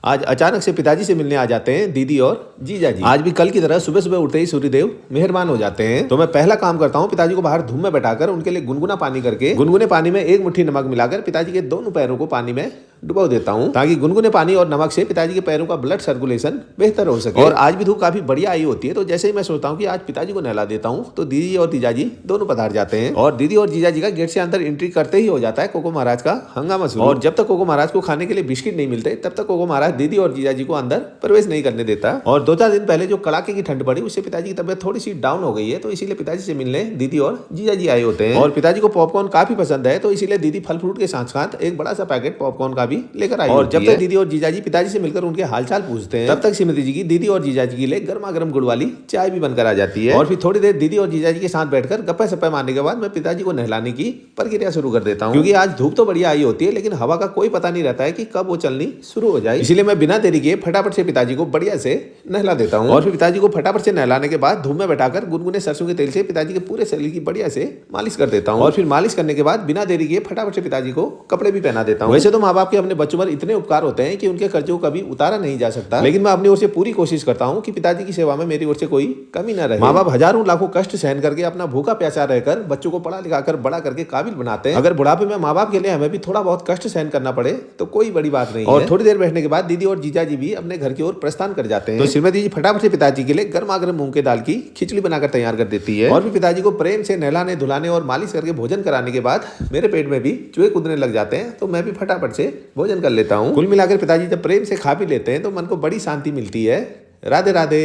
आज अचानक से पिताजी से मिलने आ जाते हैं दीदी और जीजा जी। आज भी कल की तरह सुबह सुबह उठते ही सूर्यदेव मेहरबान हो जाते हैं। तो मैं पहला काम करता हूँ, पिताजी को बाहर धूप में बैठाकर उनके लिए गुनगुना पानी करके गुनगुने पानी में एक मुट्ठी नमक मिलाकर पिताजी के दोनों पैरों को पानी में डुबो देता हूँ, ताकि गुनगुने पानी और नमक से पिताजी के पैरों का ब्लड सर्कुलेशन बेहतर हो सके। और आज भी धूप काफी बढ़िया आई होती है, तो जैसे ही मैं सोचता हूँ कि आज पिताजी को नहला देता हूँ, तो दीदी और जीजाजी दोनों पधार जाते हैं। और दीदी और जीजाजी का गेट से अंदर एंट्री करते ही हो जाता है कोको महाराज का हंगामा शुरू। और जब तक कोको महाराज को खाने के लिए बिस्किट नहीं मिलते, तब तक कोको महाराज दीदी और जीजाजी को अंदर प्रवेश नहीं करने देता। और 2-4 दिन पहले जो कड़ाके की ठंड पड़ी, उससे पिताजी की तबियत थोड़ी सी डाउन हो गई है, तो इसीलिए पिताजी से मिलने दीदी और जीजाजी आए होते हैं। और पिताजी को पॉपकॉर्न काफी पसंद है, तो इसीलिए दीदी फल फ्रूट के साथ साथ एक बड़ा सा पैकेट पॉपकॉर्न का भी लेकर आई। और जब तक दीदी और जीजाजी पिताजी से मिलकर उनके हालचाल पूछते हैं, तब तक श्रीमती जी की दीदी और जीजाजी के लिए गर्मा गर्म गुड़ वाली चाय भी बनकर आ जाती है। और फिर थोड़ी देर दीदी और जीजाजी के साथ बैठकर गप्पे सप्पे मारने के बाद मैं पिताजी को नहलाने की प्रक्रिया शुरू कर देता हूँ, क्योंकि आज धूप तो बढ़िया आई होती है, लेकिन हवा का कोई पता नहीं रहता है कि कब वो चलनी शुरू हो जाए। इसीलिए मैं बिना देरी के फटाफट से पिताजी को बढ़िया से नहला देता हूँ। और फिर पिताजी को फटाफट से नहलाने के बाद धूप में बैठाकर गुनगुने सरसों के तेल से पिताजी के पूरे शरीर की बढ़िया से मालिश कर देता हूँ। और फिर मालिश करने के बाद बिना देरी के फटाफट से पिताजी को कपड़े भी पहना देता हूँ। वैसे तो माँ बाप के अपने बच्चों पर इतने उपकार होते हैं कि उनके कर्जों को कभी उतारा नहीं जा सकता, लेकिन मैं अपनी ओर से पूरी कोशिश करता हूँ कि पिताजी की सेवा में मेरी ओर से कोई कमी न रहे। माँ बाप हजारों लाखों कष्ट सहन करके अपना भूखा प्यासा रहकर बच्चों को पढ़ा लिखाकर बड़ा करके काबिल बनाते हैं। अगर बुढ़ापे में माँ बाप के लिए हमें भी थोड़ा बहुत कष्ट सहन करना पड़े तो कोई बड़ी बात नहीं है। और थोड़ी देर बैठने के बाद दीदी और जीजाजी भी अपने घर की ओर प्रस्थान कर जाते हैं। तो श्रीमती जी फटाफट से पिताजी के लिए गर्मा गर्म मूंग के दाल की खिचड़ी बनाकर तैयार कर देती है। और फिर पिताजी को प्रेम से नहलाने धुलाने और मालिश करके भोजन कराने के बाद मेरे पेट में भी चूहे कूदने लग जाते हैं, तो मैं भी फटाफट से भोजन कर लेता हूँ। कुल मिलाकर पिताजी जब प्रेम से खा भी लेते हैं तो मन को बड़ी शांति मिलती है। राधे राधे।